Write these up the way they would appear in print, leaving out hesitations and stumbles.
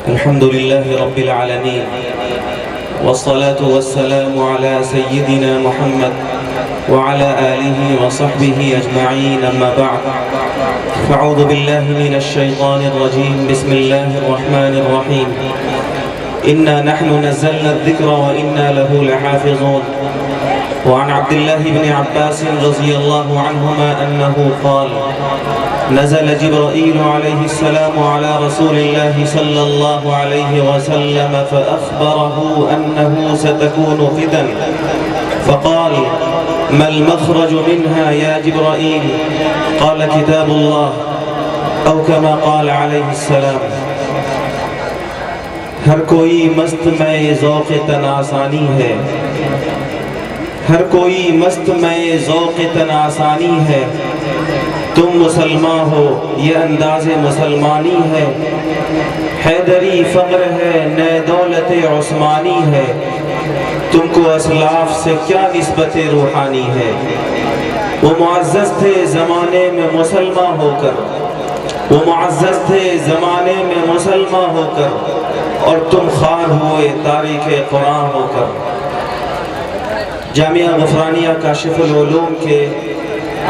الحمد لله رب العالمين والصلاة والسلام على سيدنا محمد وعلى آله وصحبه أجمعين أما بعد فأعوذ بالله من الشيطان الرجيم بسم الله الرحمن الرحيم إنا نحن نزلنا الذكر وإنا له لحافظون وعن عبد الله بن عباس رضي الله عنهما أنه قال نزل جبرائيل عليه السلام على رسول الله صلى الله عليه وسلم فأخبره أنه ستكون فتن فقال ما المخرج منها يا جبرائيل قال كتاب الله أو كما قال عليه السلام ہر کوئی مست میں ذوق تناسانی ہے ہر کوئی مست میں ذوق تناسانی ہے تم مسلمان ہو یہ انداز مسلمانی ہے حیدری فقر ہے نئے دولت عثمانی ہے تم کو اسلاف سے کیا نسبت روحانی ہے وہ معزز تھے زمانے میں مسلمان ہو کر وہ معزز تھے زمانے میں مسلمان ہو کر اور تم خار ہوئے تاریخ قرآن ہو کر جامعہ غفرانیہ کاشف العلوم کے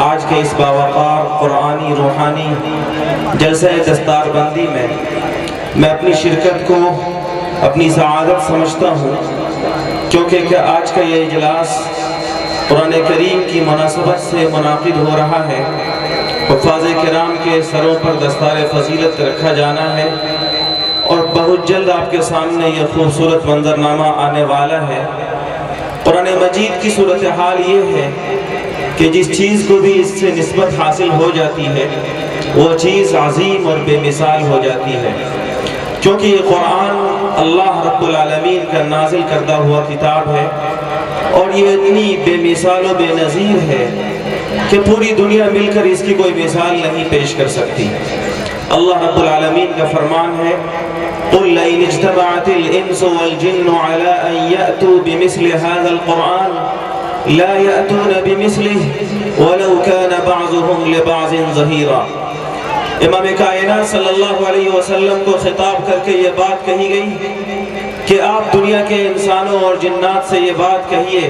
آج کے اس باوقار قرآنی روحانی جلسہ دستار بندی میں اپنی شرکت کو اپنی سعادت سمجھتا ہوں کیونکہ آج کا یہ اجلاس قرآن کریم کی مناسبت سے منعقد ہو رہا ہے حفاظ کرام کے سروں پر دستار فضیلت رکھا جانا ہے اور بہت جلد آپ کے سامنے یہ خوبصورت منظرنامہ آنے والا ہے قرآن مجید کی صورتحال یہ ہے کہ جس چیز کو بھی اس سے نسبت حاصل ہو جاتی ہے وہ چیز عظیم اور بے مثال ہو جاتی ہے کیونکہ یہ قرآن اللہ رب العالمین کا نازل کردہ ہوا کتاب ہے اور یہ اتنی بے مثال و بے نظیر ہے کہ پوری دنیا مل کر اس کی کوئی مثال نہیں پیش کر سکتی اللہ رب العالمین کا فرمان ہے قُلْ لَئِنِ اجْتَمَعَتِ الْإِنسُ وَالْجِنُّ عَلَىٰ أَن يَأْتُوا بِمِثْلِ هَذَا الْقُرْآنِ لَا يَأْتُونَ بِمِثْلِهِ وَلَوْ كَانَ بَعْضُهُمْ لِبَعْضٍ ظَهِيرًا امام کائنات صلی اللہ علیہ وسلم کو خطاب کر کے یہ بات کہی گئی کہ آپ دنیا کے انسانوں اور جنات سے یہ بات کہیے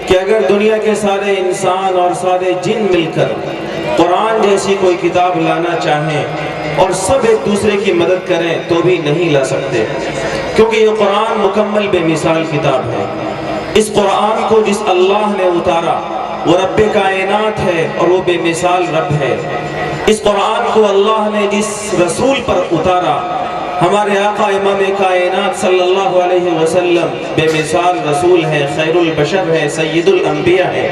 کہ اگر دنیا کے سارے انسان اور سارے جن مل کر قرآن جیسی کوئی کتاب لانا چاہیں اور سب ایک دوسرے کی مدد کریں تو بھی نہیں لا سکتے کیونکہ یہ قرآن مکمل بے مثال کتاب ہے اس قرآن کو جس اللہ نے اتارا وہ رب کائنات ہے اور وہ بے مثال رب ہے اس قرآن کو اللہ نے جس رسول پر اتارا ہمارے آقا امام کائنات صلی اللہ علیہ وسلم بے مثال رسول ہے خیر البشر ہے سید الانبیاء ہے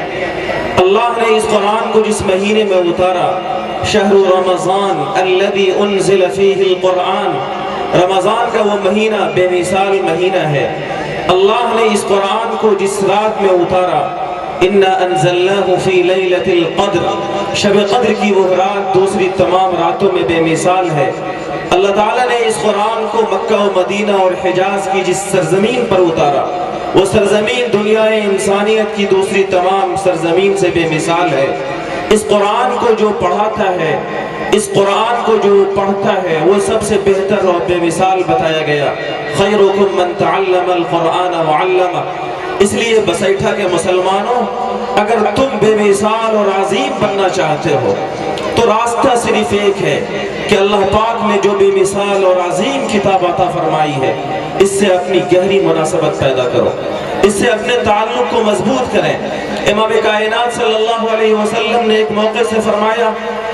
اللہ نے اس قرآن کو جس مہینے میں اتارا شہر رمضان الذي انزل فيه القرآن رمضان کا وہ مہینہ بے مثال مہینہ ہے اللہ نے اس قرآن کو جس رات میں اتارا اِنَّا أَنزَلْنَاهُ فِي لَيْلَةِ الْقَدْرِ شب قدر کی وہ رات دوسری تمام راتوں میں بے مثال ہے اللہ تعالیٰ نے اس قرآن کو مکہ و مدینہ اور حجاز کی جس سرزمین پر اتارا وہ سرزمین دنیا انسانیت کی دوسری تمام سرزمین سے بے مثال ہے اس قرآن کو جو پڑھاتا ہے اس قرآن کو جو پڑھتا ہے وہ سب سے بہتر اور بے مثال بتایا گیا خیرکم من تعلم القرآن وعلمہ اس لیے بسیٹھا کے مسلمانوں اگر تم بے مثال اور عظیم بننا چاہتے ہو تو راستہ صرف ایک ہے کہ اللہ پاک نے جو بے مثال اور عظیم کتاب عطا فرمائی ہے اس سے اپنی گہری مناسبت پیدا کرو اس سے اپنے تعلق کو مضبوط کریں امام کائنات صلی اللہ علیہ وسلم نے ایک موقع سے فرمایا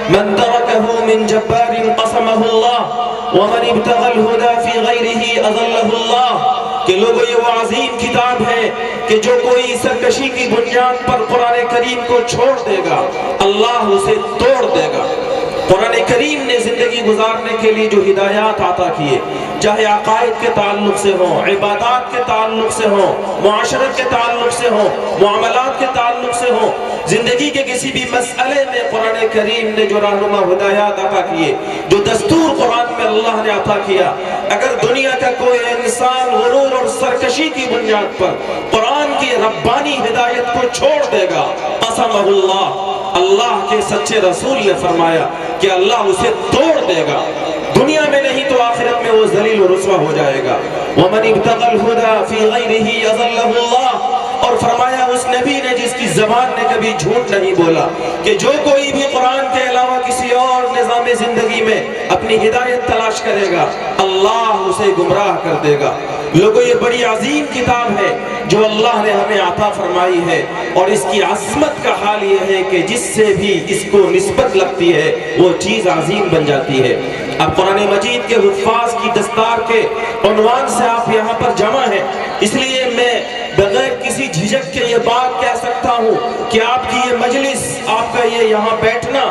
من ترکہ من جبار قسمہ اللہ ومن ابتغى الہدى فی غیرہ اضلہ اللہ کہ لوگوں یہ وہ عظیم کتاب ہے کہ جو کوئی سرکشی کی بنیاد پر قرآن کریم کو چھوڑ دے گا اللہ اسے توڑ دے گا قرآن کریم نے زندگی گزارنے کے لیے جو ہدایات عطا کیے چاہے عقائد کے تعلق سے ہوں عبادات کے تعلق سے ہوں معاشرت کے تعلق سے ہوں معاملات کے تعلق سے ہوں زندگی کے کسی بھی مسئلے میں قرآن کریم نے جو رہنما ہدایات عطا کیے جو دستور قرآن میں اللہ نے عطا کیا اگر دنیا کا کوئی انسان غرور اور سرکشی کی بنیاد پر قرآن کی ربانی ہدایت کو چھوڑ دے گا قسمہ اللہ کے سچے رسول نے فرمایا کہ اللہ اسے توڑ دے گا دنیا میں نہیں تو آخرت میں وہ وہ ذلیل و رسوا ہو جائے گا۔ وَمَنِ ابْتَغَى الْهُدَى فِي غَيْرِهِ يَضَلَّهُ اللَّهُ، اور فرمایا اس نبی نے جس کی زبان نے کبھی جھوٹ نہیں بولا کہ جو کوئی بھی قرآن کے علاوہ کسی اور نظام زندگی میں اپنی ہدایت تلاش کرے گا اللہ اسے گمراہ کر دے گا۔ لوگوں یہ بڑی عظیم کتاب ہے جو اللہ نے ہمیں عطا فرمائی ہے، اور اس کی عظمت کا حال یہ ہے کہ جس سے بھی اس کو نسبت لگتی ہے وہ چیز عظیم بن جاتی ہے۔ اب قرآن مجید کے حفاظ کی دستار کے عنوان سے آپ یہاں پر جمع ہیں، اس لیے میں بغیر کسی جھجک کے یہ بات کہہ سکتا ہوں کہ آپ کی یہ مجلس، آپ کا یہ یہاں بیٹھنا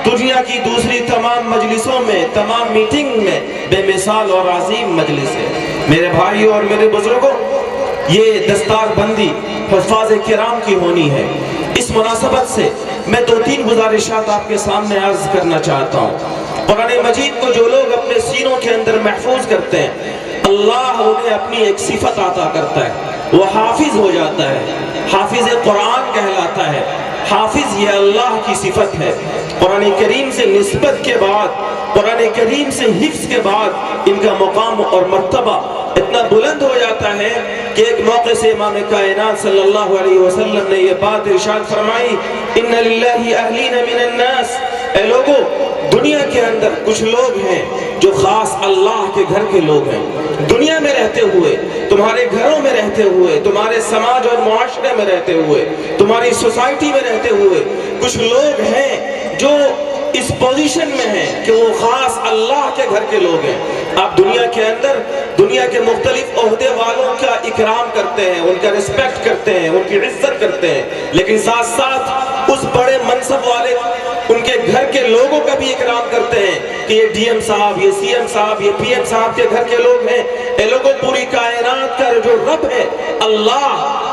دنیا کی دوسری تمام مجلسوں میں، تمام میٹنگ میں بے مثال اور عظیم مجلس ہے۔ میرے بھائیوں اور میرے بزرگوں، یہ دستار بندی حفاظ کرام کی ہونی ہے۔ اس مناسبت سے میں 2-3 گزارشات آپ کے سامنے عرض کرنا چاہتا ہوں۔ قرآن مجید کو جو لوگ اپنے سینوں کے اندر محفوظ کرتے ہیں اللہ انہیں اپنی ایک صفت عطا کرتا ہے، وہ حافظ ہو جاتا ہے، حافظ قرآن کہلاتا ہے۔ حافظ یہ اللہ کی صفت ہے۔ قرآن کریم سے نسبت کے بعد، قرآن کریم سے حفظ کے بعد ان کا مقام اور مرتبہ اتنا بلند ہو جاتا ہے کہ ایک موقع سے امام کائنات صلی اللہ علیہ وسلم نے یہ بات ارشاد فرمائی، ان للہ اہلین من الناس، اے لوگوں دنیا کے اندر کچھ لوگ ہیں جو خاص اللہ کے گھر کے لوگ ہیں۔ دنیا میں رہتے ہوئے، تمہارے گھروں میں رہتے ہوئے، تمہارے سماج اور معاشرے میں رہتے ہوئے، تمہاری سوسائٹی میں رہتے ہوئے کچھ لوگ ہیں جو اس پوزیشن میں ہیں کہ وہ خاص اللہ کے گھر کے لوگ ہیں۔ آپ دنیا کے اندر دنیا کے مختلف عہدے والوں کا اکرام کرتے ہیں، ان کا رسپیکٹ کرتے ہیں، ان کی عزت کرتے ہیں، لیکن ساتھ ساتھ اس بڑے منصب والے ان کے گھر کے لوگوں کا بھی اکرام کرتے ہیں کہ یہ ڈی ایم صاحب، یہ سی ایم صاحب، یہ پی ایم صاحب کے گھر کے لوگ ہیں۔ اے لوگوں پوری کائنات کا جو رب ہے اللہ،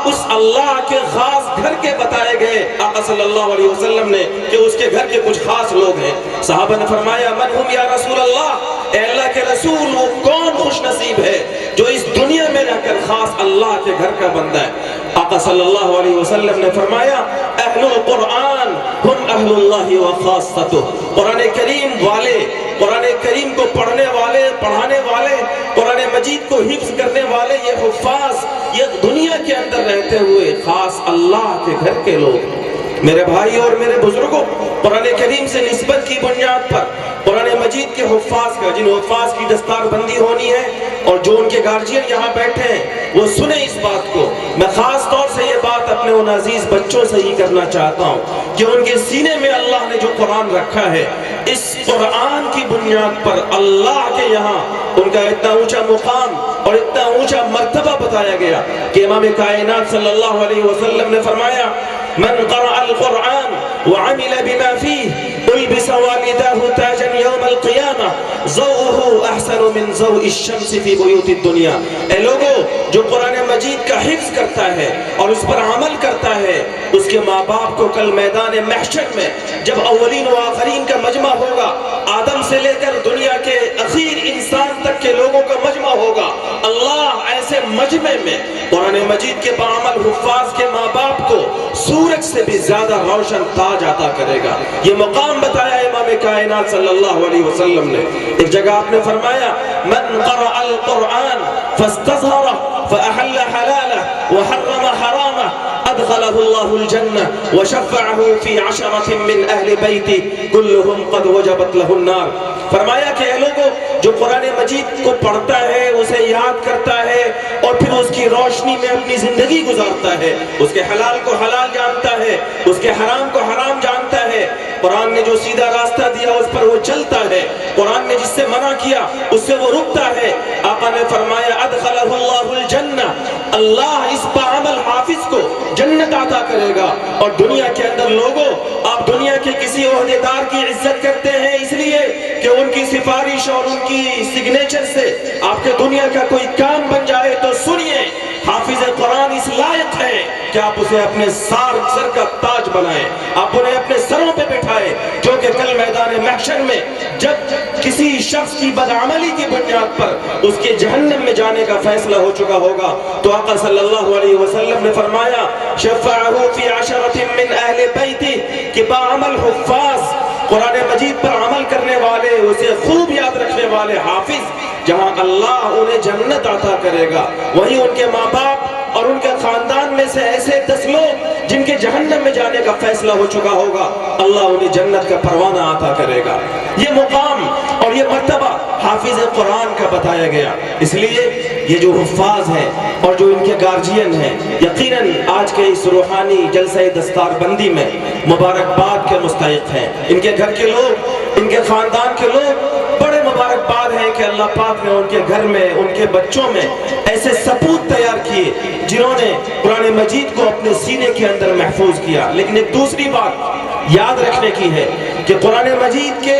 اس اللہ کے خاص گھر کے بتائے گئے آقا صلی اللہ علیہ وسلم نے کہ اس کے گھر کے کچھ خاص لوگ ہیں۔ صحابہ نے فرمایا من ہم یا رسول اللہ، اے اللہ کے رسول وہ کون خوش نصیب ہے جو اس دنیا میں رہ کر خاص اللہ کے گھر کا بندہ ہے۔ آقا صلی اللہ علیہ وسلم نے فرمایا اہل القرآن ہم اہل اللہ و خاصتہ، قرآن کریم والے، قرآن کریم کو پڑھنے والے، پڑھانے والے، قرآن مجید کو حفظ کرنے والے، یہ حفاظ یہ دنیا کے اندر رہتے ہوئے خاص اللہ کے گھر کے لوگ ہیں۔ میرے بھائی اور میرے بزرگوں، قرآن کریم سے نسبت کی بنیاد پر قرآن مجید کے حفاظ کا، جن حفاظ کی دستار بندی ہونی ہے اور جو ان کے گارجین یہاں بیٹھے ہیں وہ سنیں اس بات کو۔ میں خاص طور سے یہ بات اپنے ان عزیز بچوں سے ہی کرنا چاہتا ہوں کہ ان کے سینے میں اللہ نے جو قرآن رکھا ہے، اس قرآن کی بنیاد پر اللہ کے یہاں ان کا اتنا اونچا مقام اور اتنا اونچا مرتبہ بتایا گیا کہ امام کائنات صلی اللہ علیہ وسلم نے فرمایا من قرأ القرآن وعمل بما فيه البس والداه تاجا يوم القيامة ضوءه احسن من ضوء الشمس في بيوت الدنيا۔ اے لوگوں جو قرآن مجید کا حفظ کرتا ہے اور اس پر عمل کرتا ہے، اس کے ماں باپ کو کل میدان محشر میں جب اولین و آخرین کا مجمع ہوگا، آدم سے لے کر دنیا کے اخیر انسان تک کے لوگوں کا مجمع ہوگا، اللہ ایسے مجمع میں قرآن مجید کے بعمل حفاظ کے ماں باپ کو سورج سے بھی زیادہ روشن تاج عطا کرے گا۔ یہ مقام بتایا امام کائنات صلی اللہ علیہ وسلم نے۔ ایک جگہ آپ نے فرمایا من قرأ القرآن فاستظہرہ فأحل حلالہ وحرم حرامہ ادخلہ اللہ الجنہ وشفعہ فی عشرۃ من اہل بیتی کلہم قد وجبت لہ النار۔ فرمایا کہ اے لوگوں جو قرآن مجید کو پڑھتا ہے، اسے یاد کرتا ہے اور پھر اس کی روشنی میں اپنی زندگی گزارتا ہے، اس کے حلال کو حلال جانتا ہے، اس کے حرام کو حرام جانتا ہے، قرآن نے جو سیدھا راستہ دیا اس پر وہ چلتا ہے، قرآن نے جس سے منع کیا اس سے وہ رکتا ہے، آقا نے فرمایا ادخلہ اللہ الجنہ، اللہ اس بعمل حافظ کو جنت عطا کرے گا۔ اور دنیا کے اندر لوگوں، آپ دنیا کے کسی عہدیدار کی عزت کرتے ہیں اس لیے کہ ان کی سفارش اور ان کی سگنیچر سے آپ کے دنیا کا کوئی کام بن جائے، تو سنیے حافظ قرآن اس لائق ہے کہ آپ اسے اپنے سر کا تاج بنائیں، آپ انہیں اپنے سروں پہ بٹھائیں، جو کہ کل میدان محشر میں جب کسی شخص کی بدعملی کی بنیاد پر اس کے جہنم میں جانے کا فیصلہ ہو چکا ہوگا تو آقا صلی اللہ علیہ وسلم نے فرمایا شفعہ فی عشرۃ من اہل بیتی کہ بعمل حفاظ، قرآن مجید پر عمل کرنے والے، اسے خوب یاد رکھنے والے حافظ جہاں اللہ انہیں جنت عطا کرے گا، وہیں ان کے ماں باپ اور ان کے خاندان میں سے ایسے 10 لوگ جن کے جہنم میں جانے کا فیصلہ ہو چکا ہوگا، اللہ انہیں جنت کا پروانہ عطا کرے گا۔ یہ مقام اور یہ مرتبہ حافظ قرآن کا بتایا گیا۔ اس لیے یہ جو حفاظ ہیں اور جو ان کے گارجین ہیں، یقیناً آج کے اس روحانی جلسہ دستار بندی میں مبارکباد کے مستحق ہیں۔ ان کے گھر کے لوگ، ان کے خاندان کے لوگ بڑے مبارکباد ہیں کہ اللہ پاک نے ان کے گھر میں، ان کے بچوں میں ایسے سپوت تیار کیے جنہوں نے قرآن مجید کو اپنے سینے کے اندر محفوظ کیا۔ لیکن ایک دوسری بات یاد رکھنے کی ہے کہ قرآن مجید کے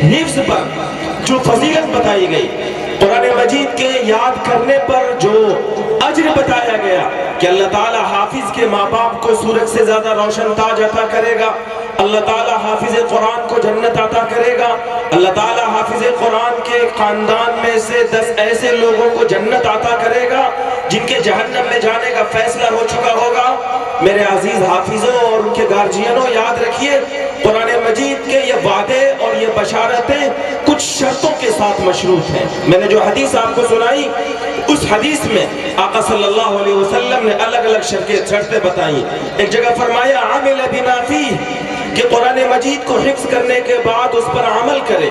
حفظ پر جو فضیلت بتائی گئی، قرآن مجید کے یاد کرنے پر جو اجر بتایا گیا کہ اللہ تعالیٰ حافظ کے ماں باپ کو سورج سے زیادہ روشن تاج عطا کرے گا، اللہ تعالیٰ حافظ قرآن کو جنت عطا کرے گا، اللہ تعالیٰ حافظ قرآن کے خاندان میں سے 10 ایسے لوگوں کو جنت عطا کرے گا جن کے جہنم میں جانے کا فیصلہ ہو چکا ہوگا۔ میرے عزیز حافظوں اور ان کے گارجینوں، یاد رکھیے قرآن مجید کے یہ وعدے اور یہ بشارتیں کچھ شرطوں کے ساتھ مشروط ہیں۔ میں نے جو حدیث آپ کو سنائی، اس حدیث میں آقا صلی اللہ علیہ وسلم نے الگ الگ شرطیں بتائیں۔ ایک جگہ فرمایا عامل بما فیہ، کہ قرآن مجید کو حفظ کرنے کے بعد اس پر عمل کرے۔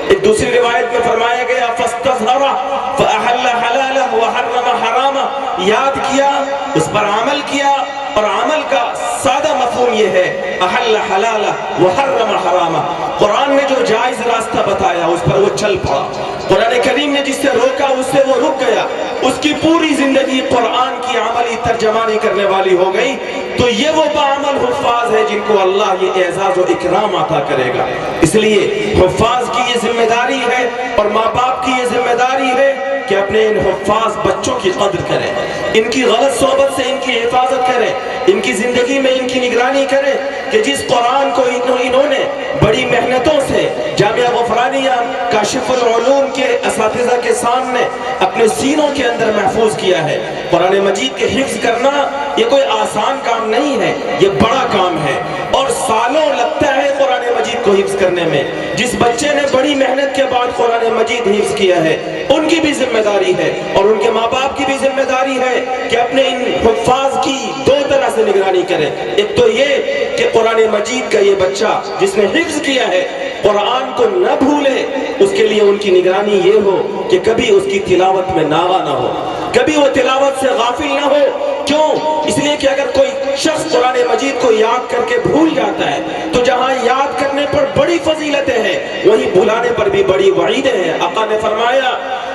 ایک دوسری روایت میں فرمایا گیا فاستظہرہ فاحل حلالہ وحرم حرامہ، یاد کیا، اس پر عمل کیا، اور عمل کا سادہ مفہوم یہ ہے احل حلالہ وحرم حرامہ، قرآن نے جو جائز راستہ بتایا اس پر وہ چل پڑا، قرآن کریم نے جس سے روکا اس سے وہ رک گیا، اس کی پوری زندگی قرآن کی عملی ترجمانی کرنے والی ہو گئی۔ تو یہ وہ بعمل حفاظ ہے جن کو اللہ یہ اعزاز و اکرام عطا کرے گا۔ اس لیے حفاظ کی یہ ذمہ داری ہے اور ماں باپ کی یہ ذمہ داری ہے کہ اپنے ان حفاظ بچوں کی قدر کریں، ان کی غلط صحبت سے ان کی حفاظت کریں، ان کی زندگی میں ان کی نگرانی کریں کہ جس قرآن کو انہوں نے بڑی محنتوں سے جامعہ غفرانیہ کاشف العلوم کے اساتذہ کے سامنے اپنے سینوں کے اندر محفوظ کیا ہے۔ قرآن مجید کے حفظ کرنا یہ کوئی آسان کام نہیں ہے، یہ بڑا کام ہے اور سالوں لگتا ہے قرآن مجید کو حفظ کرنے میں۔ جس بچے نے بڑی محنت کے بعد قرآن مجید حفظ کیا ہے ان کی بھی ذمہ داری ہے اور ان کے ماں باپ کی بھی ذمہ داری ہے کہ اپنے ان حفاظ کی 2 طرح سے نگرانی کریں۔ ایک تو یہ کہ قرآن مجید کا یہ بچہ جس نے حفظ کیا ہے قرآن کو نہ بھولے، اس کے لیے ان کی نگرانی یہ ہو کہ کبھی اس کی تلاوت میں ناغہ نہ ہو، کبھی وہ تلاوت سے غافل نہ ہو۔ کیوں؟ اس لیے کہ اگر کوئی شخص قرآن مجید کو یاد کر کے بھول جاتا ہے تو جہاں یاد کرنے پر بڑی فضیلتیں ہیں وہیں بھلانے پر بھی بڑی وعیدیں ہیں۔ آقا نے فرمایا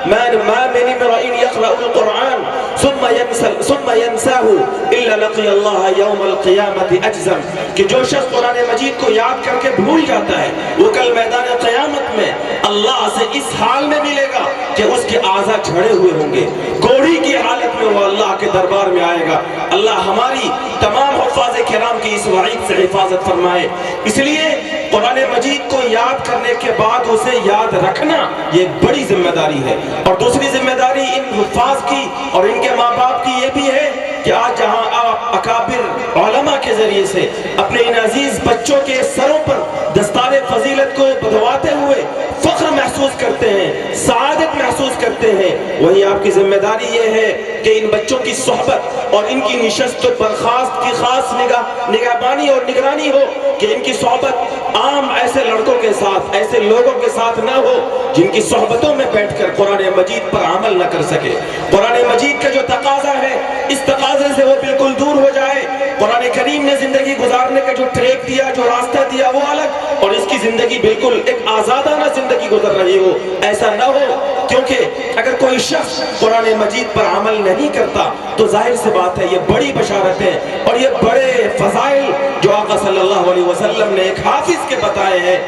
ما من امرئ يقرأ القرآن ثم ينساه الا لقي الله يوم القيامة اجزم، کہ جو شخص قرآن مجید کو یاد کر کے بھول جاتا ہے وہ کل میدان قیامت میں اللہ سے اس حال میں ملے گا کہ اس کے اعضاء جھڑے ہوئے ہوں گے، کوڑی کی حالت میں وہ اللہ کے دربار میں آئے گا۔ اللہ ہماری تمام حفاظ کرام کی اس وعید سے حفاظت فرمائے۔ اس لیے قرآن مجید کو یاد کرنے کے بعد اسے یاد رکھنا یہ ایک بڑی ذمہ داری ہے۔ اور دوسری ذمہ داری ان حفاظ کی اور ان کے ماں باپ کی یہ بھی ہے کہ آج جہاں آپ اکابر علماء کے ذریعے سے اپنے ان عزیز بچوں کے سروں پر دستار فضیلت کو بدھواتے ہوئے فخر محسوس کرتے ہیں، سعادت محسوس کرتے ہیں، وہیں آپ کی ذمہ داری یہ ہے کہ ان بچوں کی صحبت اور ان کی نشست و برخاست کی خاص نگہبانی اور نگرانی ہو کہ ان کی صحبت عام ایسے لڑکوں کے ساتھ، ایسے لوگوں کے ساتھ نہ ہو جن کی صحبتوں میں بیٹھ کر قرآن مجید پر عمل نہ کر سکے۔ قرآن مجید کا جو تقاضا ہے اس تقاضے سے وہ بالکل دور ہو جائے۔ قرآن کریم نے زندگی گزارنے کا جو ٹریک دیا، جو راستہ دیا وہ الگ، اور اس کی زندگی بالکل ایک آزادانہ زندگی گزر رہی ہو، ایسا نہ ہو۔ کیونکہ اگر کوئی شخص قرآن مجید پر عمل نہیں کرتا تو ظاہر سی بات ہے یہ بڑی بشارتیں اور یہ بڑے فضائل جو آقا صلی اللہ علیہ وسلم نے ایک حافظ کے بتائے ہیں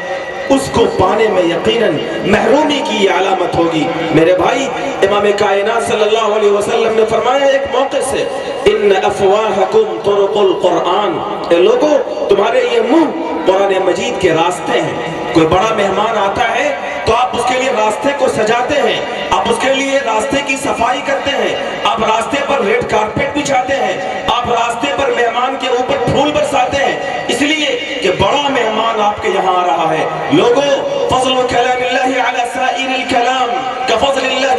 اس کو پانے میں یقیناً محرومی کی یہ علامت ہوگی۔ میرے بھائی، امام کائنات صلی اللہ علیہ وسلم نے فرمایا ایک موقع سے ان افواہکم طرق القرآن، اے لوگو تمہارے یہ منہ قرآن مجید کے راستے ہیں۔ کوئی بڑا مہمان آتا ہے تو آپ اس کے لیے راستے کو سجاتے ہیں، آپ اس کے لیے راستے کی صفائی کرتے ہیں، آپ راستے پر ریڈ کارپیٹ بچھاتے ہیں، آپ راستے پر مہمان کے اوپر پھول برساتے ہیں، اس لیے کہ بڑا مہمان آپ کے یہاں آ رہا ہے۔ لوگوں، فضل کلام اللہ علی سائر الکلام کفضل اللہ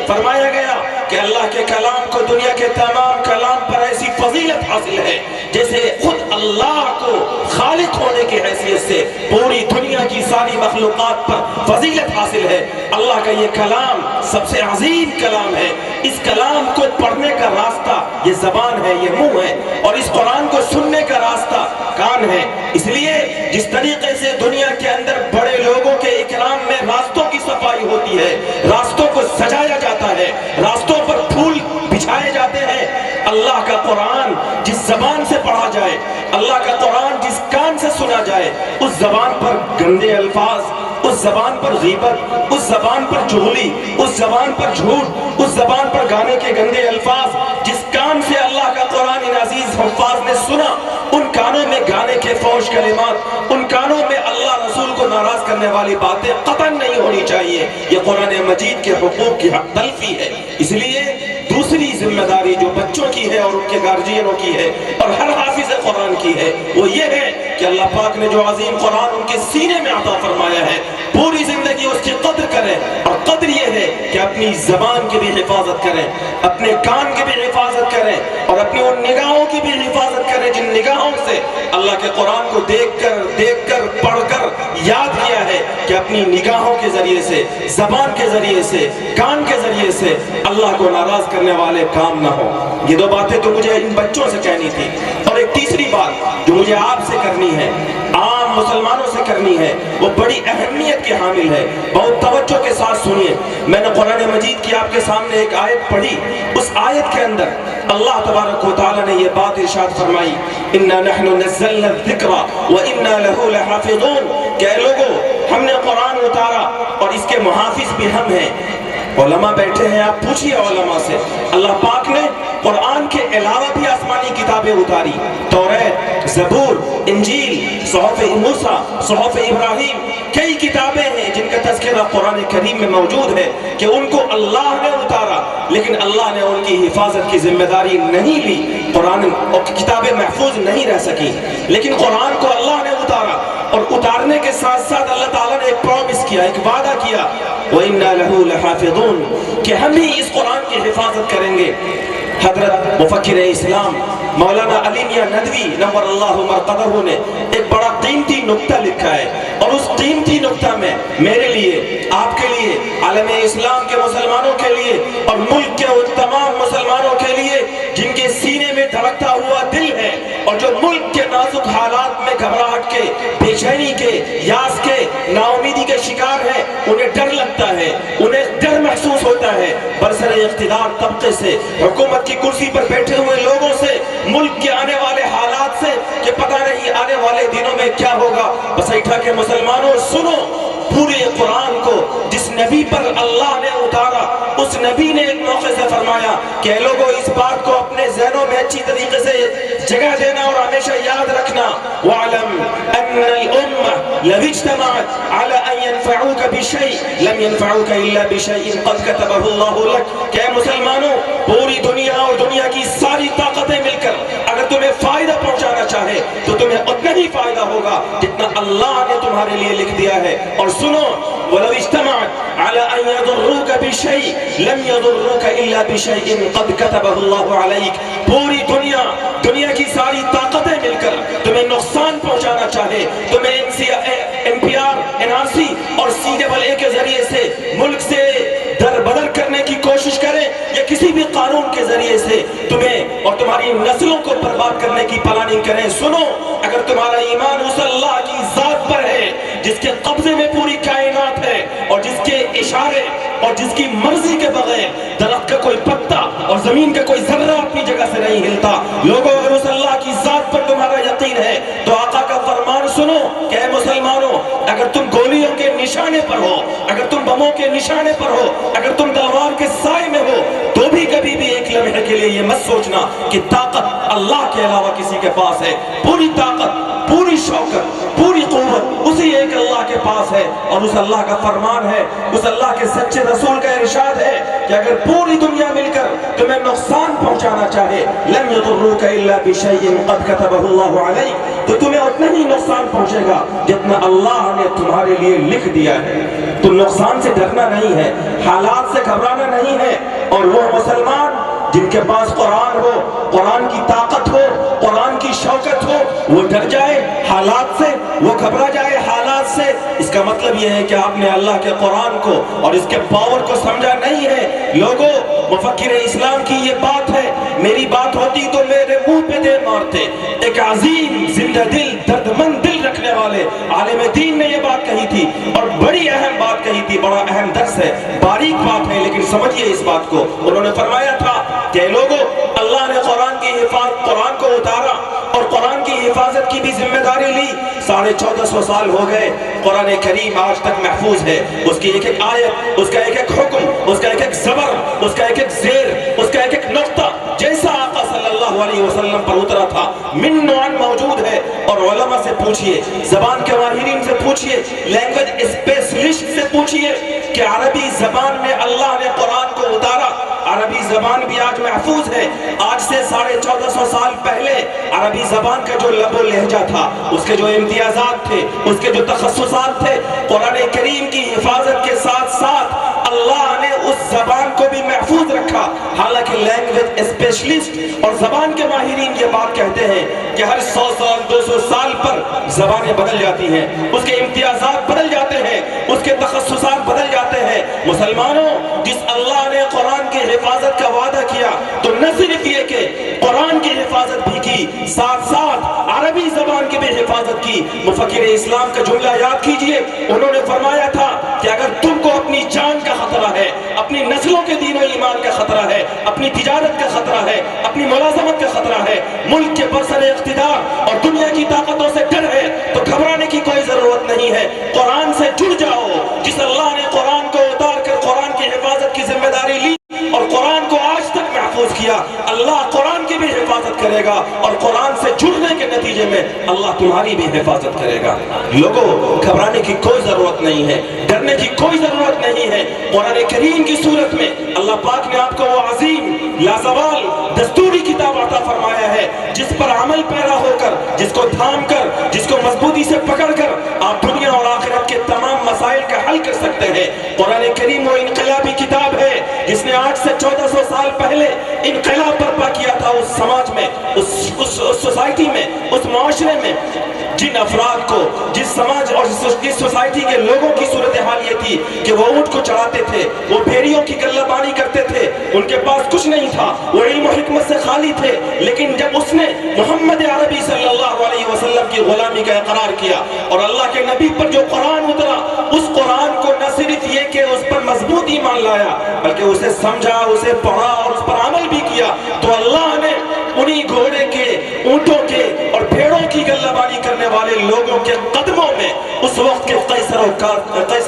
فرمایا گیا کہ اللہ کے کلام کو دنیا کے تمام کلام پر ایسی فضیلت حاصل ہے جیسے خود اللہ کو خالق ہونے کی حیثیت سے پوری دنیا کی ساری مخلوقات پر فضیلت حاصل ہے۔ اللہ کا یہ کلام سب سے عظیم کلام ہے۔ اس کلام کو پڑھنے کا راستہ یہ زبان ہے، یہ منہ ہے، اور اس قرآن کو سننے کا راستہ کان ہے۔ اس لیے جس طریقے سے دنیا کے اندر بڑے لوگوں کے اکرام میں راستوں کی صفائی ہوتی ہے، راستوں کو سجایا جاتا ہے، راستوں پر پھول بچھائے جاتے ہیں، اللہ کا قرآن جس زبان سے پڑھا جائے، اللہ کا قرآن جس کان سے سنا جائے، اس زبان پر گندے الفاظ، اس زبان پر غیبت، اس زبان پر چغلی، اس زبان پر جھوٹ، اس زبان پر گانے کے گندے الفاظ، جس کان سے اللہ کا قرآن ان عزیز حفاظ نے سنا، ان کانوں میں گانے کے فوش کلمات، ان کانوں میں اللہ رسول کو ناراض کرنے والی باتیں قطعاً نہیں ہونی چاہیے۔ یہ قرآن مجید کے حقوق کی حق تلفی ہے۔ اس لیے دوسری ذمہ داری جو بچوں کی ہے اور ان کے گارجینوں کی ہے اور ہر حافظ قرآن کی ہے، وہ یہ ہے کہ اللہ پاک نے جو عظیم قرآن ان کے سینے میں عطا فرمایا ہے، پوری زندگی اس کی قدر کریں، اور قدر یہ ہے کہ اپنی زبان کی بھی حفاظت کریں، اپنے کان کی بھی حفاظت کریں، اور اپنی ان نگاہوں کی بھی حفاظت کریں جن نگاہوں سے اللہ کے قرآن کو دیکھ کر پڑھ کر یاد کیا ہے کہ اپنی نگاہوں کے ذریعے سے، زبان کے ذریعے سے، کان کے ذریعے سے اللہ کو ناراض کرنے والے کام نہ ہو۔ یہ دو باتیں تو مجھے ان بچوں سے کہنی تھی، اور ایک تیسری بات جو مجھے آپ سے کرنی ہے، عام مسلمانوں سے کرنی ہے، وہ بڑی اہمیت کی حامل ہے۔ بہت توجہ کے ساتھ سنیے۔ میں نے قرآن مجید کی آپ کے سامنے ایک آیت پڑھی، اس آیت کے اندر اللہ تبارک و تعالی نے یہ بات ارشاد فرمائی، اِنَّا نَحْنُ نَزَّلْنَا الذِّكْرَ وَإِنَّا لَهُ لَحَافِظُونَ کہ اے لوگو ہم نے قرآن اتارا اور اس کے محافظ بھی ہم ہیں۔ علماء بیٹھے ہیں، آپ پوچھئے علماء سے، اللہ پاک نے قرآن کے علاوہ بھی آسمانی کتابیں اتاری، توریت، زبور، انجیل، صحف موسیٰ، صحف ابراہیم، کئی کتابیں ہیں جن کا تذکرہ قرآن کریم میں موجود ہے کہ ان کو اللہ نے اتارا، لیکن اللہ نے ان کی حفاظت کی ذمہ داری نہیں لی، قرآن اور کتابیں محفوظ نہیں رہ سکی، لیکن قرآن کو اللہ نے اتارا، اور اتارنے کے ساتھ ساتھ اللہ تعالیٰ نے ایک پرومس کیا، ایک وعدہ کیا، وَإِنَّا لَهُ لَحَافِظُونَ کہ ہم ہی اس قرآن کی حفاظت کریں گے۔ حضرت مفکر اسلام مولانا علی میاں ندوی نور اللہ مرقدہ نے ایک بڑا قیمتی نکتہ لکھا ہے، اور اس قیمتی نکتہ میں میرے لیے، آپ کے لیے، عالم اسلام کے مسلمانوں کے لیے، اور ملک کے تمام مسلمانوں کے لیے جن کے سینے میں دھڑکتا ہوا دل ہے، اور جو ملک کے نازک حالات میں گھبراہٹ کے، بے چینی کے، یاس کے، نا امیدی کے شکار ہیں، انہیں ڈر لگتا ہے، انہیں ڈر محسوس ہوتا ہے برسر اقتدار طبقے سے، حکومت کی کرسی پر بیٹھے ہوئے لوگوں سے، ملک کے آنے والے حالات سے کہ پتہ نہیں آنے والے دنوں میں کیا ہوگا۔ بس ایٹھا کے مسلمانوں سنو، پورے قرآن کو جس نبی پر اللہ نے اتارا، اس نبی نے ایک موقع سے فرمایا کہ اے لوگوں اس بات کو اپنے ذہنوں میں اچھی طریقے سے جگہ دینا اور ہمیشہ یاد رکھنا، وَعْلَمْ أَنَّ الْأُمَّةَ لَوِ اجْتَمَعَتْ عَلَىٰ أَن يَنْفَعُوكَ بِشَيْءٍ لَمْ يَنْفَعُوكَ إِلَّا بِشَيْءٍ قَدْ كَتَبَهُ اللَّهُ لَكَ کہ اے مسلمانوں پوری دنیا اور دنیا کی ساری طاقتیں مل کر اگر تمہیں فائدہ پہنچانا چاہے تو تمہیں اتنا ہی فائدہ ہوگا جتنا اللہ نے تمہارے لیے لکھ دیا ہے۔ اور سنو، وَلَوْ اجْتَمَعَتْ عَلَىٰ أَن يَضُرُّوكَ بِشَيْءٍ لَمْ يَضُرُّوكَ إِلَّا بِشَيْءٍ قَدْ كَتَبَهُ اللَّهُ عَلَيْكَ پوری دنیا کی ساری طاقتیں مل کر تمہیں نقصان پہنچانا چاہے، تمہیں NPR، NRC اور CAA کے ذریعے سے ملک سے در بدر کرنے کی کوشش کریں، یا کسی بھی قانون کے ذریعے سے تمہیں اور تمہاری نسلوں کو برباد کرنے کی پلاننگ کریں، سنو، اگر تمہارا ایمان اس اللہ کی ذات پر ہے جس کے قبضے میں پوری کائنات ہے، اور جس کے اشارے اور جس کی مرضی کے بغیر درخت کا کوئی پتا اور زمین کا کوئی ذرہ اپنی جگہ سے نہیں ہلتا، لوگوں اگر اس اللہ کی ذات پر تمہارا یقین ہے تو آقا کا فرمان سنو کہ اے مسلمانوں، اگر تم گولیوں کے نشانے پر ہو، اگر تم بموں کے نشانے پر ہو، اگر تم تلوار کے سائے میں ہو، تو بھی کبھی بھی ایک لمحے کے لیے یہ مت سوچنا کہ طاقت اللہ کے علاوہ کسی کے پاس ہے۔ پوری طاقت، پوری شوکت، پوری قوت اسی ایک اللہ کے پاس ہے، اور اس اللہ کا فرمان ہے، اس اللہ کے سچے رسول کا ارشاد ہے کہ اگر پوری دنیا مل کر تمہیں نقصان پہنچانا چاہے، لَمْ يَضُرُّوكَ إِلَّا بِشَيْءٍ قَدْ كَتَبَهُ اللَّهُ عَلَيْكَ تو تمہیں اتنا ہی نقصان پہنچے گا جتنا اللہ نے تمہارے لیے لکھ دیا ہے۔ تو نقصان سے ڈرنا نہیں ہے، حالات سے گھبرانا نہیں ہے۔ اور وہ مسلمان جن کے پاس قرآن ہو، قرآن کی طاقت ہو، قرآن کی شوکت ہو، وہ ڈر جائے حالات سے، وہ گھبرا جائے حالات سے، اس کا مطلب یہ ہے کہ آپ نے اللہ کے قرآن کو اور اس کے پاور کو سمجھا نہیں ہے۔ لوگوں، مفکر اسلام کی یہ بات ہے، میری بات ہوتی تو میرے منہ پہ دے مارتے۔ ایک عظیم زندہ دل، درد مند دل رکھنے والے عالم دین نے یہ بات کہی تھی، اور بڑی اہم بات کہی تھی، بڑا اہم درس ہے، باریک بات ہے، لیکن سمجھیے اس بات کو۔ انہوں نے فرمایا تھا کہ لوگوں، اللہ نے قرآن کو اتارا اور قرآن کی حفاظت کی بھی ذمہ داری لی۔ 1450 سال ہو گئے، قرآن کریم آج تک محفوظ ہے، اس کی ایک ایک آیت، اس کا ایک ایک حکم، اس کا ایک ایک زبر، اس کا ایک ایک زیر، اس کا ایک ایک نقطہ جیسا آقا صلی اللہ علیہ وسلم پر اترا تھا من نوعاً موجود ہے۔ اور علماء سے پوچھئے، زبان کے ماہرین سے پوچھئے، لینگویج اسپیشلسٹ سے پوچھئے کہ عربی زبان میں اللہ نے قرآن کو اتارا، عربی زبان بھی آج محفوظ ہے۔ آج سے 1450 سال پہلے عربی زبان کا جو لب و لہجہ تھا، اس کے جو امتیازات تھے، اس کے جو تخصصات تھے، قرآن کریم کی حفاظت کے ساتھ ساتھ اللہ نے اس زبان کو بھی محفوظ رکھا۔ حالانکہ لینگویج اسپیشلسٹ اور زبان کے ماہرین یہ بات کہتے ہیں کہ ہر 100 سال 200 سال پر زبانیں بدل جاتی ہیں، اس کے امتیازات بدل جاتے ہیں، اس کے تخصصات بدل جاتے ہیں۔ مسلمانوں، جس اللہ نے قرآن کی حفاظت کا وعدہ کیا تو نہ صرف یہ کہ قرآن کی حفاظت بھی کی، ساتھ ساتھ عربی زبان کی بھی حفاظت کی۔ مفکر اسلام کا جملہ یاد کیجئے، انہوں نے فرمایا تھا کہ اگر تم کو اپنی جان کا خطرہ ہے، اپنی نسلوں کے دین و ایمان کا خطرہ ہے، اپنی تجارت کا خطرہ ہے، اپنی ملازمت کا خطرہ ہے، ملک کے برسر اقتدار اور دنیا کی طاقتوں سے ڈر ہے، تو گھبرانے کی کوئی ضرورت نہیں ہے، قرآن سے جڑ جاؤ۔ جس اللہ نے قرآن کو اتار کر قرآن کی حفاظت کی ذمہ داری لی اور قرآن کو آج تک محفوظ کیا، اللہ قرآن کی بھی حفاظت کرے گا، اور قرآن سے جڑنے کے نتیجے میں اللہ تمہاری بھی حفاظت کرے گا۔ لوگوں، گھبرانے کی کوئی ضرورت نہیں ہے، ڈرنے کی کوئی ضرورت نہیں ہے۔ قرآن کریم کی صورت میں اللہ پاک نے آپ کو وہ عظیم لازوال دستوری کتاب عطا فرمایا ہے، جس پر عمل پیرا ہو کر، جس کو تھام کر، جس کو مضبوطی سے پکڑ کر آپ دنیا اور آخرت کے تمام مسائل کا حل کر سکتے ہیں۔ قرآن کریم وہ انقلابی کتاب ہے جس نے آج سے 1400 سال پہلے انقلاب برپا کیا تھا اس سماج میں، اس سوسائٹی میں، اس معاشرے میں۔ جن افراد کو، جس سماج اور جس سوسائٹی کے لوگوں کی صورتحال یہ تھی کہ وہ اونٹ کو چڑھاتے تھے، وہ بھیڑیوں کی گلہ بانی کرتے تھے، ان کے پاس کچھ نہیں تھا، وہ علم و حکمت سے خالی تھے، لیکن جب اس نے محمد عربی صلی اللہ علیہ وسلم کی غلامی کا اقرار کیا اور اللہ کے نبی پر جو قرآن اترا، اس قرآن کو نہ صرف یہ کہ اس پر مضبوط ایمان لایا، بلکہ اسے سمجھا، اسے پڑھا اور اس پر عمل بھی کیا، تو اللہ نے انہی گھوڑے کے، اونٹوں کے اور بھیڑوں کی گلہ بانی کرنے والے لوگوں کے قدموں میں اس وقت کے قیصر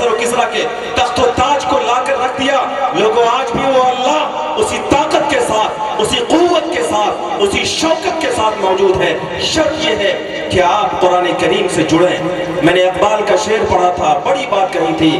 و کسریٰ کے تخت و تاج کو لا کر رکھ دیا۔ لوگوں، آج بھی وہ اللہ اسی طاقت کے ساتھ، اسی قوت کے ساتھ، اسی شوکت کے ساتھ موجود ہے۔ شرط یہ ہے کہ آپ قرآن کریم سے جڑیں۔ میں نے اقبال کا شعر پڑھا تھا، بڑی بات کہی تھی،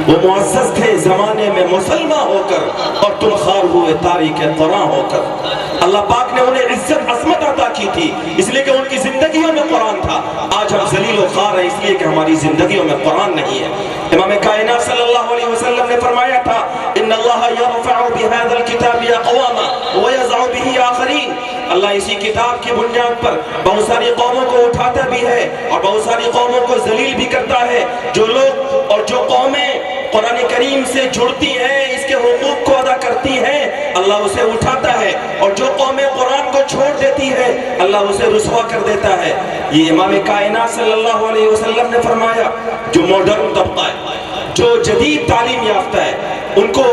وہ معزز تھے زمانے میں مسلمان ہو کر اور تم خوار ہوئے تاریخ قرآن ہو کر۔ اللہ پاک نے انہیں عزت عظمت عطا کی تھی اس لیے کہ ان کی زندگیوں میں قرآن تھا۔ آج ہم ذلیل و خوار ہیں اس لیے کہ ہماری زندگیوں میں قرآن نہیں ہے۔ امام کائنات صلی اللہ علیہ وسلم نے فرمایا تھا، ان اللہ یرفع بهذا الكتاب اقواما ويضع به آخرین۔ اللہ اسی کتاب کی بنیاد پر بہت ساری قوموں کو اٹھاتا بھی ہے اور بہت ساری قوموں کو ذلیل بھی کرتا ہے۔ جو لوگ اور جو قومیں قرآن کریم سے جڑتی ہیں، اس کے حقوق کو ادا کرتی ہیں، اللہ اسے اٹھاتا ہے، اور جو قومیں قرآن کو چھوڑ دیتی ہے اللہ اسے رسوا کر دیتا ہے۔ یہ امام کائنات صلی اللہ علیہ وسلم نے فرمایا۔ جو ماڈرن طبقہ ہے، جو جدید تعلیم یافتہ ہے، ان کو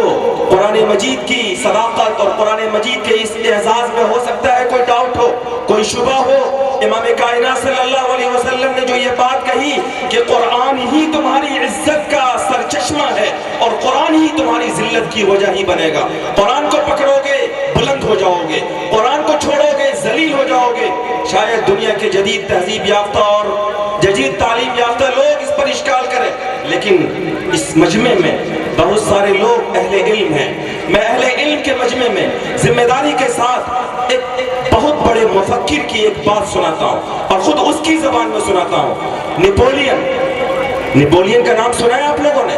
قرآن مجید کی صداقت اور قرآن مجید کے اس اعزاز میں ہو سکتا ہے کوئی ڈاؤٹ ہو، کوئی شبہ ہو۔ امام کائنات صلی اللہ علیہ وسلم نے جو یہ بات کہی کہ قرآن ہی تمہاری عزت کا سرچشمہ ہے اور قرآن ہی تمہاری ذلت کی وجہ ہی بنے گا۔ قرآن کو پکڑو گے بلند ہو جاؤ گے، قرآن کو چھوڑو گے ذلیل ہو جاؤ گے۔ شاید دنیا کے جدید تہذیب یافتہ اور جدید تعلیم یافتہ لوگ اس پر اشکال کریں، لیکن اس مجمع میں بہت سارے لوگ اہل علم ہیں۔ میں اہل علم کے مجمع میں ذمہ داری کے ساتھ ایک بہت بڑے مفکر کی ایک بات سناتا ہوں اور خود اس کی زبان میں سناتا ہوں۔ نیپولین کا نام سنا ہے آپ لوگوں نے؟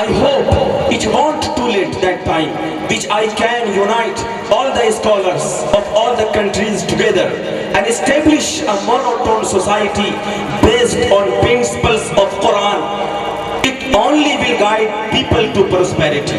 I hope it won't too late that time which I can unite all the scholars of all the countries together and establish a monotone society based on principles of Quran. It only will guide people to prosperity.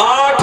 8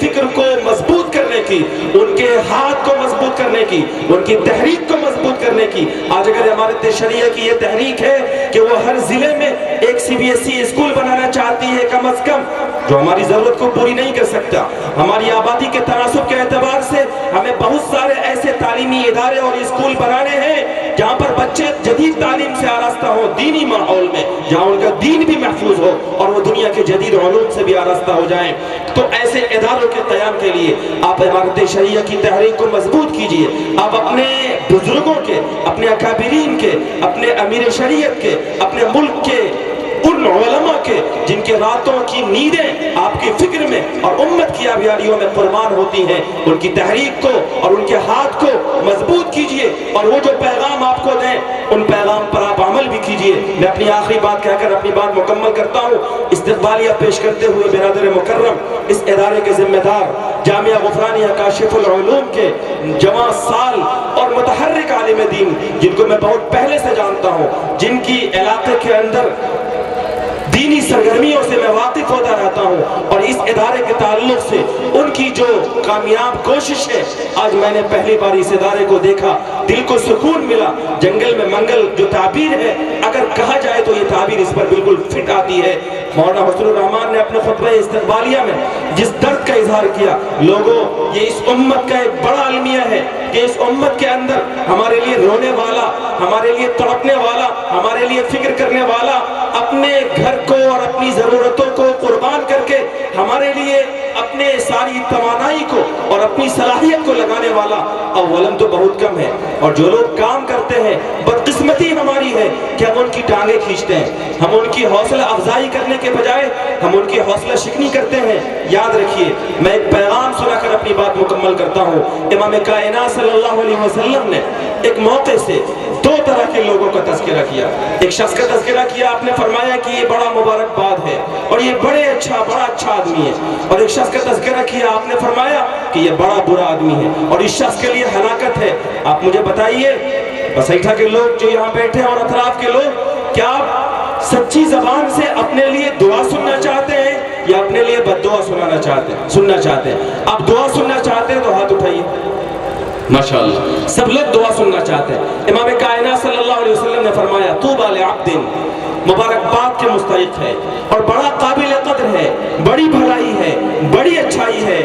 فکر کو مضبوط کرنے کی، ان کے ہاتھ کو مضبوط کرنے کی، ان کی تحریک کو مضبوط کرنے کی۔ آج اگر امارت شریعہ کی یہ تحریک ہے کہ وہ ہر ضلع میں ایک CBSE اسکول بنانا چاہتی ہے کم از کم، جو ہماری ضرورت کو پوری نہیں کر سکتا، ہماری آبادی کے تناسب کے اعتبار سے ہمیں بہت سارے ایسے تعلیمی ادارے اور اسکول بنانے ہیں جہاں پر بچے جدید تعلیم سے آراستہ ہو، دینی ماحول میں، جہاں ان کا دین بھی محفوظ ہو اور وہ دنیا کے جدید علوم سے بھی آراستہ ہو جائیں۔ تو ایسے اداروں کے قیام کے لیے آپ امارت شریعہ کی تحریک کو مضبوط کیجئے۔ آپ اپنے بزرگوں کے، اپنے اکابرین کے، اپنے امیر شریعت کے، اپنے ملک کے ان علماء کے جن کے راتوں کی نیندیں آپ کی فکر میں اور امت کی آبیاریوں میں قربان ہوتی ہیں، ان کی تحریک کو اور ان کے ہاتھ کو مضبوط کیجئے، اور وہ جو پیغام آپ کو دیں ان پیغام پر آپ عمل بھی کیجئے۔ میں اپنی آخری بات کہہ کر اپنی بات مکمل کرتا ہوں۔ استقبالیہ پیش کرتے ہوئے برادر مکرم، اس ادارے کے ذمہ دار جامعہ غفرانیہ کاشف العلوم کے جواں سال اور متحرک عالم دین، جن کو میں بہت پہلے سے جانتا ہوں، جن کی علاقے کے اندر دینی سرگرمیوں سے میں واقف ہوتا رہتا ہوں، اور اس ادارے کے تعلق سے ان کی جو کامیاب کوشش ہے، آج میں نے پہلی بار اس ادارے کو دیکھا، دل کو سکون ملا۔ جنگل میں منگل جو تعبیر ہے، اگر کہا جائے تو یہ تعبیر اس پر بالکل فٹ آتی ہے۔ مولانا حسن الرحمان نے اپنے خطبہ استقبالیہ میں جس درد کا اظہار کیا، لوگوں یہ اس امت کا ایک بڑا المیہ ہے کہ اس امت کے اندر ہمارے لیے رونے والا، ہمارے لیے تڑپنے والا، ہمارے لیے فکر کرنے والا، اپنے گھر کو اور اپنی ضرورتوں کو قربان کر کے ہمارے لیے اپنے ساری توانائی کو اور اپنی صلاحیت کو لگانے والا اولاً تو بہت کم ہے، اور جو لوگ کام کرتے ہیں بدقسمتی ہماری ہے کہ ہم ان کی ٹانگیں کھینچتے ہیں، ہم ان کی حوصلہ افزائی کرنے کے بجائے ہم ان کی حوصلہ شکنی کرتے ہیں۔ یاد رکھیے، میں ایک پیغام سنا کر اپنی بات مکمل کرتا ہوں۔ امام کائنات صلی اللہ علیہ وسلم نے ایک موقع سے دو طرح کے لوگوں کا تذکرہ کیا۔ ایک شخص کا تذکرہ کیا، آپ نے فرمایا کہ یہ بڑا مبارکباد ہے اور یہ بڑا اچھا آدمی ہے، اور ایک شخص کا تذکرہ کیا، آپ نے فرمایا کہ یہ بڑا برا آدمی ہے اور اس شخص کے لیے ہلاکت ہے۔ آپ مجھے بتائیے، بسیٹھا کے لوگ جو یہاں بیٹھے ہیں اور اطراف کے لوگ، کیا آپ سچی زبان سے اپنے لیے دعا سننا چاہتے ہیں یا اپنے لیے بد دعا سننا چاہتے ہیں؟ آپ دعا سننا چاہتے ہیں تو ہاتھ اٹھائیے۔ ماشاءاللہ، سب لوگ دعا سننا چاہتے ہیں۔ امام کائنات صلی اللہ علیہ وسلم نے فرمایا، طوبیٰ لعبد، مبارکباد کے مستحق ہے اور بڑا قابل قدر ہے، بڑی بھلائی ہے، بڑی اچھائی ہے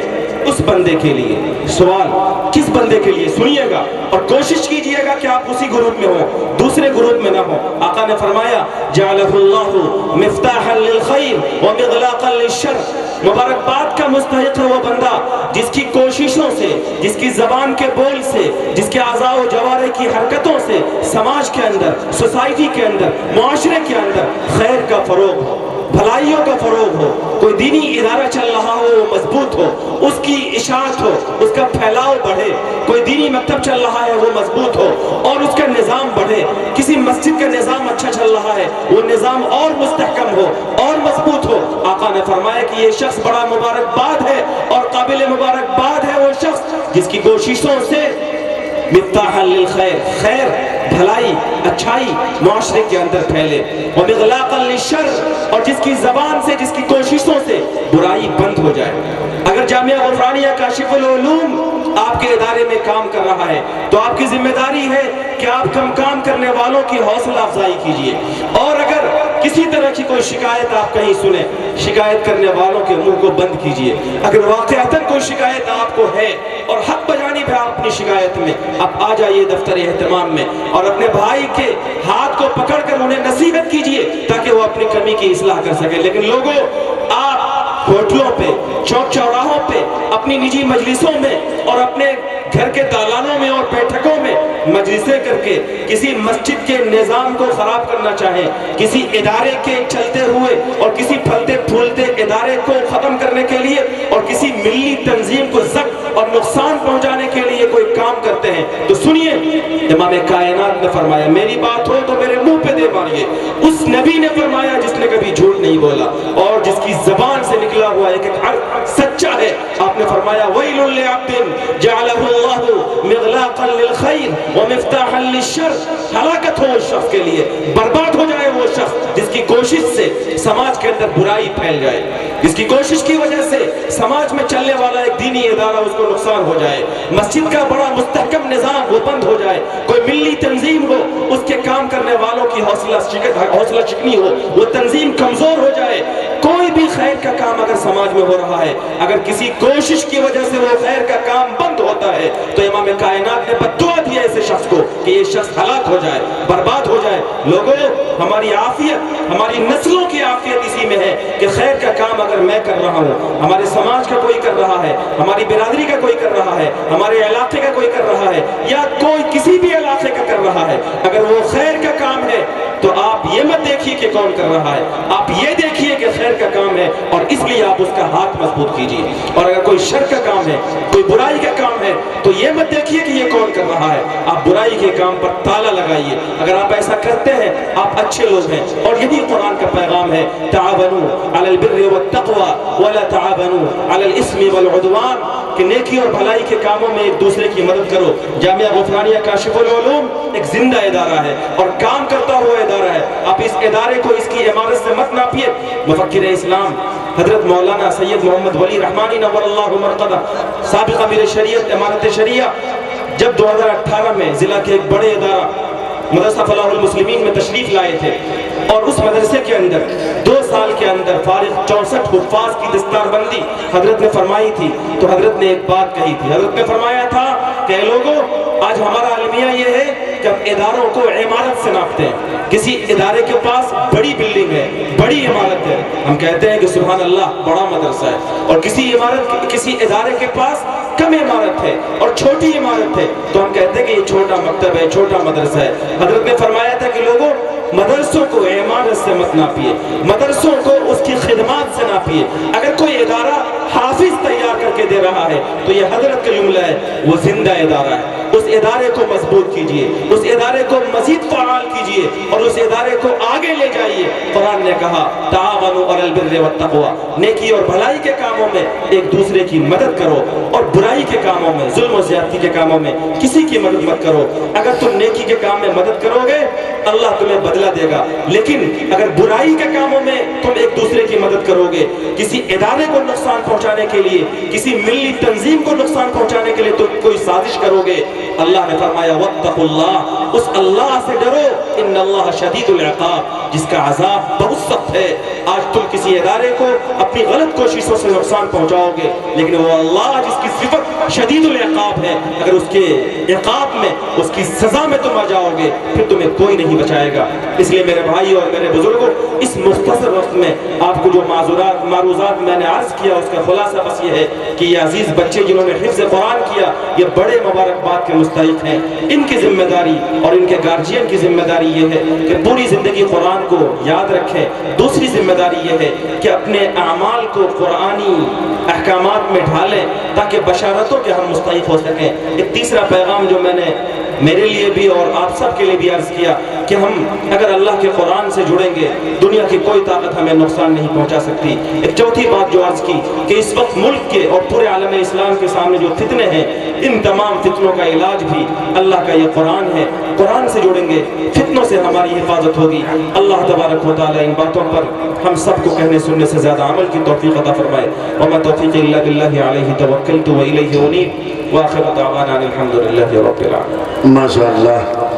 اس بندے کے لیے۔ سوال، کس بندے کے لیے؟ سنیے گا اور کوشش کیجئے گا کہ آپ اسی گروپ میں ہوں، دوسرے گروپ میں نہ ہوں۔ آقا نے فرمایا، جعلہ اللہ مفتاحا للخیر ومغلاقا للشر، مبارکباد کا مستحق ہے وہ بندہ جس کی کوششوں سے، جس کی زبان کے بول سے، جس کے اعضاء و جوارح کی حرکتوں سے سماج کے اندر، سوسائٹی کے اندر، معاشرے کے اندر خیر کا فروغ ہو، بھلائیوں کا فروغ ہو، کوئی دینی ادارہ چل رہا ہو وہ مضبوط ہو، اس کی اشاعت ہو، اس کا پھیلاؤ بڑھے، کوئی دینی مکتب چل رہا ہے وہ مضبوط ہو اور اس کا نظام بڑھے، کسی مسجد کا نظام اچھا چل رہا ہے وہ نظام اور مستحکم ہو اور مضبوط ہو۔ آقا نے فرمایا کہ یہ شخص بڑا مبارکباد ہے اور قابل مبارکباد ہے وہ شخص جس کی کوششوں سے مفتاحا للخیر، خیر، بھلائی، اچھائی معاشرے کے اندر پھیلے، ومغلاقا للشر، اور جس کی زبان سے، جس کی کوششوں سے برائی بند ہو جائے۔ اگر جامعہ غفرانیہ کاشف العلوم آپ کے ادارے میں کام کر رہا ہے تو آپ کی ذمہ داری ہے کہ آپ کام کرنے والوں کی حوصلہ افزائی کیجئے، اور اگر کسی طرح کی کوئی شکایت آپ کہیں سنیں، شکایت کرنے والوں کے منہ کو بند کیجئے۔ اگر واقعتاً کوئی شکایت آپ کو ہے اور حق بجانب ہے اپنی شکایت میں، آپ آ جائیے دفتر اہتمام میں اور اپنے بھائی کے ہاتھ کو پکڑ کر انہیں نصیحت کیجئے تاکہ وہ اپنی کمی کی اصلاح کر سکے۔ لیکن لوگوں، آپ ہوٹلوں پہ، چوک چوراہوں پہ، اپنی نجی مجلسوں میں اور اپنے گھر کے دالانوں میں اور بیٹھکوں میں مجلسیں کر کے کسی مسجد کے نظام کو خراب کرنا چاہیں، کسی ادارے کے چلتے ہوئے اور کسی پھلتے پھولتے ادارے کو ختم کرنے کے لیے اور کسی ملی تنظیم کو زخم اور نقصان پہنچانے کے لیے کوئی کام کرتے ہیں تو سنیے، امام کائنات نے فرمایا، میری بات ہو تو میرے منہ پہ دے مانیے، اس نبی نے فرمایا جس نے کبھی جھوٹ نہیں بولا اور جس کی زبان سے نکلا ہوا ایک حرف سچا ہے، آپ نے فرمایا ویل لعبد جعلہ اللہ وإغلاقا للخير ومفتاحا للشر. ہلاکت ہو اس شخص کے لیے، برباد ہو جائے وہ شخص جس کی کوشش سے سماج کے اندر برائی پھیل جائے، جس کی کوشش کی وجہ سے سماج میں چلنے والا ایک دینی ادارہ اس کو نقصان ہو جائے، مسجد کا بڑا مستحکم نظام وہ بند ہو جائے، کوئی ملی تنظیم ہو اس کے کام کرنے والوں کی حوصلہ شکنی ہو، وہ تنظیم کمزور ہو جائے. کوئی بھی خیر کا کام اگر سماج میں ہو رہا ہے، اگر کسی کوشش کی وجہ سے وہ خیر کا کام بند ہوتا ہے، تو امام کائنات نے بد دعا دی ہے ایسے شخص کو کہ یہ شخص ہلاک ہو جائے، برباد ہو جائے. لوگوں، ہماری عافیت، ہماری نسلوں کی عافیت اسی میں ہے کہ خیر کا کام اگر میں کر رہا ہوں، ہمارے سماج کا کوئی کر رہا ہے، ہماری برادری کا کوئی کر رہا ہے، ہمارے علاقے کا کوئی کر رہا ہے، یا کوئی کسی بھی علاقے کا کر رہا ہے، اگر وہ خیر کا کام ہے تو آپ یہ مت دیکھیے کہ کون کر رہا ہے، آپ یہ دیکھیے کہ خیر کا کام ہے، اور اس لیے آپ اس کا ہاتھ مضبوط کیجیے. اور اگر کوئی شر کا کام ہے، کوئی برائی کا کام ہے، تو یہ مت دیکھیے کہ یہ کون کر رہا ہے، آپ برائی کے کام پر تالا لگائیے. اگر آپ ایسا کرتے ہیں آپ اچھے لوگ ہیں. اور یہی قرآن کا پیغام ہے، تعاونوا علی البر والتقوی ولا تعاونوا علی الاثم والعدوان، کہ نیکی اور بھلائی کے کاموں میں ایک دوسرے کی مدد کرو. جامعہ غفرانیہ کاشف العلوم ایک زندہ ادارہ ہے اور کام کرتا ہوا ادارہ ہے. آپ اس ادارے کو اس کی عمارت سے مت ناپیے. مفکر اسلام حضرت مولانا سید محمد ولی رحمانی نور اللہ مرقدہ، سابق امیر شریعت امارت شریعہ، جب 2018 میں ضلع کے ایک بڑے ادارہ مدرسہ فلاح المسلمین میں تشریف لائے تھے، اور اس مدرسے کے اندر 2 سال کے اندر فارغ 64 حفاظ کی دستار بندی حضرت نے فرمائی تھی، تو حضرت نے ایک بات کہی تھی. حضرت نے فرمایا تھا کہ اے لوگوں، آج ہمارا المیہ یہ ہے کہ ہم اداروں کو عمارت سے ناپتے ہیں. کسی ادارے کے پاس بڑی بلڈنگ ہے، بڑی عمارت ہے، ہم کہتے ہیں کہ سبحان اللہ بڑا مدرسہ ہے. اور کسی ادارے کے پاس کم عمارت ہے اور چھوٹی عمارت ہے، تو ہم کہتے ہیں کہ یہ چھوٹا مکتب ہے، چھوٹا مدرسہ ہے. حضرت نے فرمایا تھا کہ لوگوں، مدرسوں کو عمارت سے مت ناپیے، مدرسوں کو اس کی خدمات سے ناپیے. اگر کوئی ادارہ حافظ تیار کر کے دے رہا ہے تو یہ حضرت کا جملہ ہے، وہ زندہ ادارہ ہے. اس ادارے کو مضبوط کیجئے، اس ادارے کو مزید فعال کیجئے اور اس ادارے کو آگے لے جائیے. قرآن نے کہا تعاونوا علی البر والتقوی، نیکی اور بھلائی کے کاموں میں ایک دوسرے کی مدد کرو، اور برائی کے کاموں میں، ظلم و زیادتی کے کاموں میں کسی کی مدد مت کرو. اگر تم نیکی کے کام میں مدد کرو گے اللہ تمہیں بدلہ دے گا، لیکن اگر برائی کے کاموں میں تم ایک دوسرے کی مدد کرو گے، کسی ادارے کو نقصان پہنچانے کے لیے، کسی ملی تنظیم کو نقصان پہنچانے کے لیے تم کوئی سازش کرو گے، اللہ نے فرمایا واتقوا اللہ، اس اللہ سے ڈرو، ان اللہ شدید العقاب، جس کا عذاب بہت سخت ہے. آج تم کسی ادارے کو اپنی غلط کوششوں سے نقصان پہنچاؤ گے، لیکن وہ اللہ جس کی صفت شدید العقاب ہے، اگر اس کے عقاب میں، اس کی سزا میں تم آ جاؤ گے پھر تمہیں کوئی نہیں بچائے گا. اس لیے میرے بھائی اور میرے بزرگوں، اس مختصر وقت میں آپ کو جو معروضات میں نے عرض کیا اس کا خلاصہ بس یہ ہے کہ یہ عزیز بچے جنہوں نے حفظ قرآن کیا، یہ بڑے مبارکباد کے مستحق ہیں. ان کی ذمہ داری اور ان کے گارجین کی ذمہ داری یہ ہے کہ پوری زندگی قرآن کو یاد رکھیں. دوسری ذمہ داری یہ ہے کہ اپنے اعمال کو قرآنی احکامات میں ڈھالیں تاکہ بشارتوں کے ہم مستحق ہو سکیں. ایک تیسرا پیغام جو میں نے میرے لیے بھی اور آپ سب کے لیے بھی عرض کیا کہ ہم اگر اللہ کے قرآن سے جڑیں گے دنیا کی کوئی طاقت ہمیں نقصان نہیں پہنچا سکتی. ایک چوتھی بات جو عرض کی کہ اس وقت ملک کے اور پورے عالم اسلام کے سامنے جو فتنے ہیں، ان تمام فتنوں کا علاج بھی اللہ کا یہ قرآن ہے. قرآن سے جڑیں گے فتنوں سے ہماری حفاظت ہوگی. اللہ تبارک و تعالی ان باتوں پر ہم سب کو کہنے سننے سے زیادہ عمل کی توفیق عطا فرمائے. وما توفیق الا باللہ علیہ توکلت والیہ انیب. واخر دعوانا الحمد للہ رب العالمین. ماشاء اللہ.